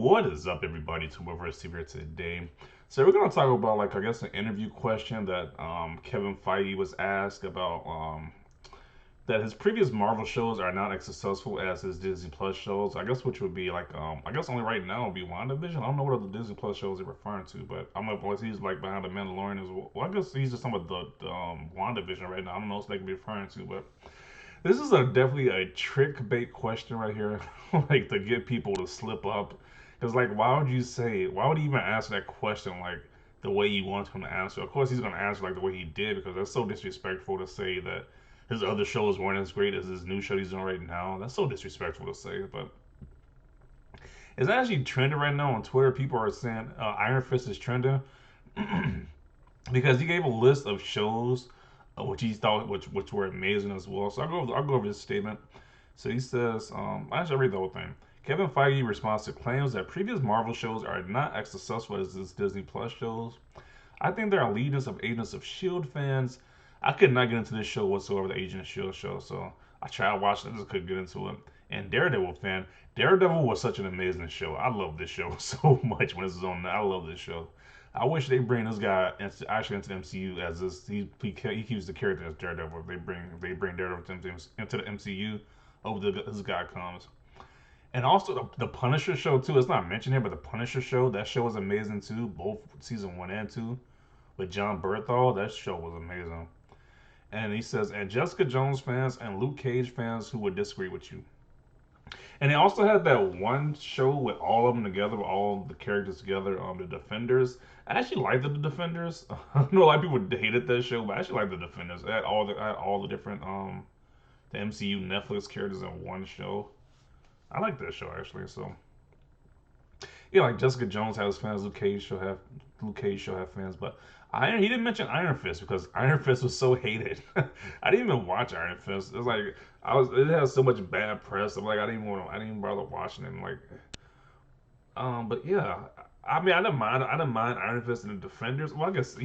What is up, everybody? To Whoever's here today. So we're gonna talk about, like, I guess, an interview question that Kevin Feige was asked about that his previous Marvel shows are not as successful as his Disney Plus shows. I guess which would be like I guess only right now would be WandaVision. I don't know what other Disney Plus shows he's referring to, but I'm like, well, he's like behind the Mandalorian as well. Well, I guess he's just talking about the WandaVision right now. I don't know what they could be referring to, but this is definitely a trick bait question right here, like to get people to slip up. Because like, why would you say? Why would he even answer that question like the way you want him to answer? Of course, he's gonna answer like the way he did because that's so disrespectful to say that his other shows weren't as great as his new show he's doing right now. That's so disrespectful to say, but it's actually trending right now on Twitter. People are saying Iron Fist is trending because he gave a list of shows which he thought which were amazing as well. So I'll go over his statement. So he says, actually, I'll read the whole thing. Kevin Feige responds to claims that previous Marvel shows are not as successful as his Disney Plus shows. I think there are legions of Agents of S.H.I.E.L.D. fans. I could not get into this show whatsoever, the Agent of S.H.I.E.L.D. show, so I tried watching it, just couldn't get into it. And Daredevil fan. Daredevil was such an amazing show. I love this show so much when this is on. I love this show. I wish they bring this guy actually into the MCU as this. He keeps the character as Daredevil. They bring Daredevil into the MCU. Hope this guy comes. And also the Punisher show too. It's not mentioned here, but the Punisher show, that show was amazing too. Both season 1 and 2 with John Berthal. That show was amazing. And he says, and Jessica Jones fans and Luke Cage fans who would disagree with you. And he also had that one show with all of them together, with all the characters together, the Defenders. I actually liked the Defenders. I know a lot of people hated that show, but I actually liked the Defenders. It had all the different the MCU Netflix characters in one show. I like that show actually. So yeah, like Jessica Jones has fans, Luke Cage should have fans, but Iron he didn't mention Iron Fist because Iron Fist was so hated. I didn't even watch Iron Fist. It's like it has so much bad press. I'm like I didn't even bother watching it. And like but yeah, I mean I didn't mind Iron Fist and the Defenders. Well, I guess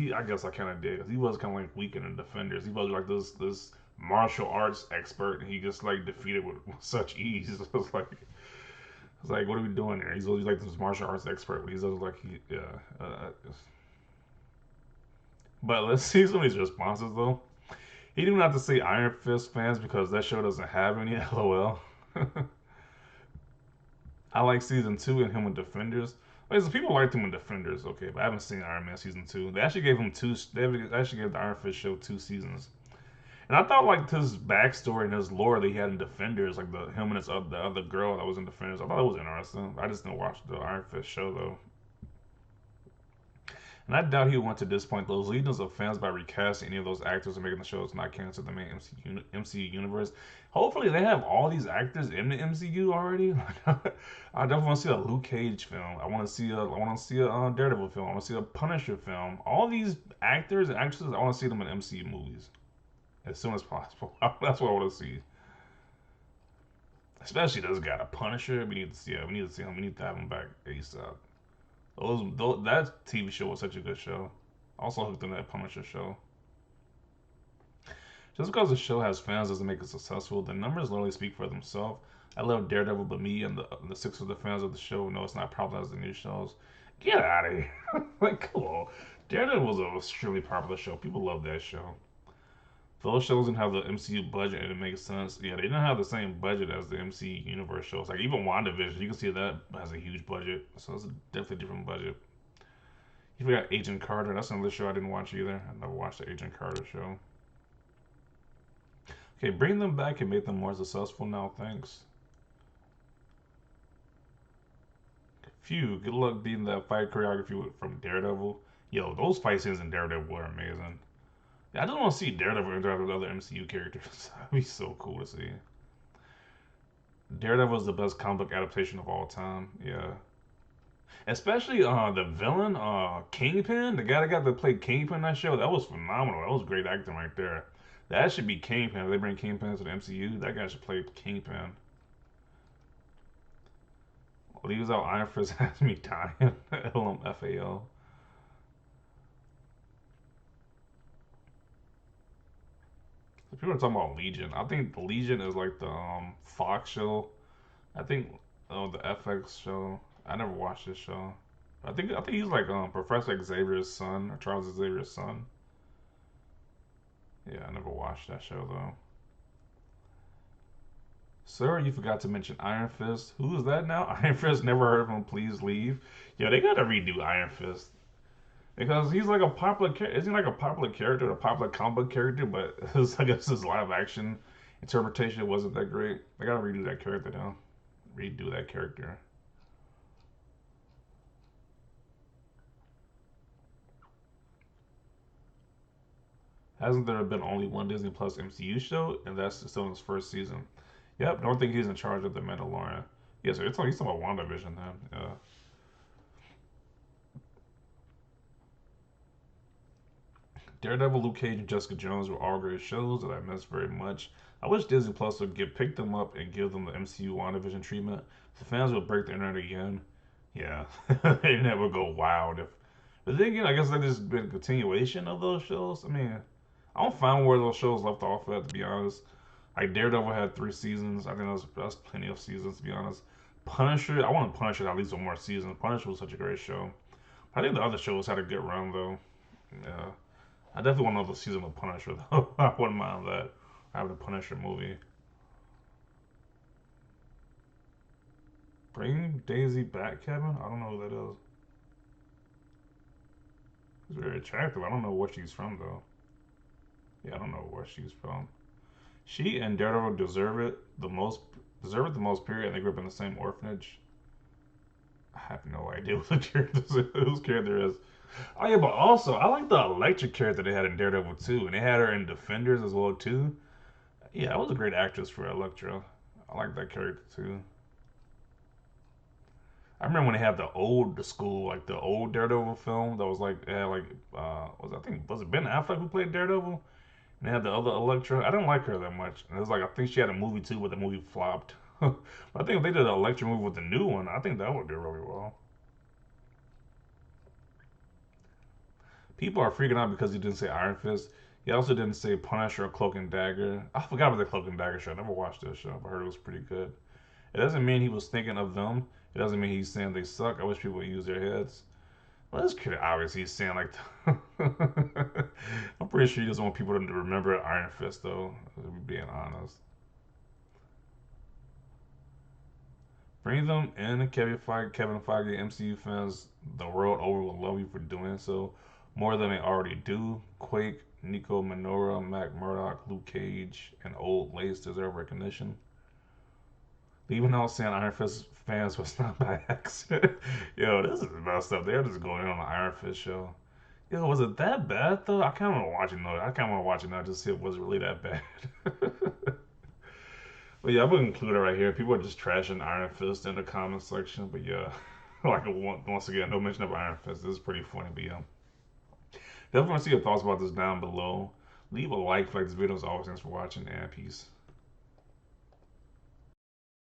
I kind of did because he was kind of like weak in the Defenders. He was like this martial arts expert, and he just like defeated with such ease. It's like, what are we doing here? He's always like this martial arts expert, but he's always like, yeah. But let's see some of these responses though. He didn't have to say Iron Fist fans because that show doesn't have any. LOL. I like season 2 and him with Defenders. Wait, so people liked him with Defenders, okay, but I haven't seen Iron Man season 2. They actually gave him two. They actually gave the Iron Fist show 2 seasons. And I thought like his backstory and his lore that he had in Defenders, like the him and the other girl that was in Defenders, I thought it was interesting. I just didn't watch the Iron Fist show though. And I doubt he would want to disappoint those legions of fans by recasting any of those actors and making the shows not canon to the main MCU universe. Hopefully, they have all these actors in the MCU already. I definitely want to see a Luke Cage film. I want to see a Daredevil film. I want to see a Punisher film. All these actors and actresses, I want to see them in MCU movies as soon as possible. That's what I want to see. Especially this guy, the Punisher. We need to see him. We need to see him. We need to have him back ASAP. That TV show was such a good show. Also hooked on that Punisher show. Just because the show has fans doesn't make it successful. The numbers literally speak for themselves. I love Daredevil, but me and the six of the fans of the show know it's not popular as the new shows. Get out of here! Like, come on. Daredevil was an extremely popular show. People love that show. Those shows didn't have the MCU budget, and it makes sense. Yeah, they didn't have the same budget as the MCU universe shows. Like even WandaVision, you can see that has a huge budget, so it's a definitely different budget. You forgot Agent Carter. That's another show I didn't watch either. I never watched the Agent Carter show. Okay, bring them back and make them more successful now. Thanks. Phew, good luck beating that fight choreography from Daredevil. Yo, those fight scenes in Daredevil were amazing. Yeah, I just want to see Daredevil interact with other MCU characters. That'd be so cool to see. Daredevil is the best comic book adaptation of all time. Yeah, especially the villain, Kingpin, the guy that got to play Kingpin in that show. That was phenomenal. That was great acting right there. That should be Kingpin. If they bring Kingpin to the MCU, that guy should play Kingpin. Leaves out Iron Fist has me dying. LMFAO. People are talking about Legion. I think the Legion is like the Fox show. I think the FX show. I never watched this show. I think he's like Professor Xavier's son or Charles Xavier's son. Yeah, I never watched that show though. Sir, you forgot to mention Iron Fist. Who is that now? Iron Fist. Never heard of him. Please leave. Yeah, they gotta redo Iron Fist because he's like a popular. Isn't he like a popular character, a popular comic book character? But I guess his live action interpretation wasn't that great. They gotta redo that character now. Redo that character. Hasn't there been only one Disney Plus MCU show, and that's still in its first season? Yep, don't think he's in charge of the Mandalorian. Yeah, so he's talking about WandaVision then. Daredevil, Luke Cage, and Jessica Jones were all great shows that I missed very much. I wish Disney Plus would pick them up and give them the MCU WandaVision treatment. The fans would break the internet again. Yeah, they never go wild. But then again, I guess that just been a continuation of those shows. I mean, I don't find where those shows left off at, to be honest. Like Daredevil had 3 seasons. I think that's plenty of seasons, to be honest. Punisher, I want to Punisher at least one more season. Punisher was such a great show. I think the other shows had a good run though. Yeah, I definitely want another season of Punisher though. I wouldn't mind that. Having a Punisher movie. Bring Daisy back, Kevin. I don't know who that is. She's very attractive. I don't know where she's from though. Yeah, I don't know where she's from. She and Daredevil deserve it the most. Period. And they grew up in the same orphanage. I have no idea what the whose character is. Oh yeah, but also I like the electric character they had in Daredevil too, and they had her in Defenders as well too. Yeah, that was a great actress for Electra. I like that character too. I remember when they had the school, like the old Daredevil film that was like it had like was I think was it Ben Affleck who played Daredevil? And they had the other Electra. I didn't like her that much. And it was like I think she had a movie too, but the movie flopped. But I think if they did an Electra movie with the new one, I think that would do really well. People are freaking out because he didn't say Iron Fist. He also didn't say Punisher or Cloak and Dagger. I forgot about the Cloak and Dagger show. I never watched that show, but I heard it was pretty good. It doesn't mean he was thinking of them. It doesn't mean he's saying they suck. I wish people would use their heads. Well, that's pretty obvious. He's saying like, I'm pretty sure he doesn't want people to remember Iron Fist though. Being honest, bring them in. Kevin Feige, MCU fans the world over will love you for doing so more than they already do. Quake, Nico Minoura, Mac Murdock, Luke Cage, and Old Lace deserve recognition. Even though saying Iron Fist fans was not by accident. Yo, this is messed up. They're just going on the Iron Fist show. Yo, was it that bad though? I kind of want to watch it though. I kind of want to watch it now just to see if it was really that bad. But yeah, I'm gonna include it right here. People are just trashing Iron Fist in the comment section. But yeah, like once again, no mention of Iron Fist. This is pretty funny. But yeah, definitely want to see your thoughts about this down below. Leave a like if you like this video. As always, thanks for watching and peace.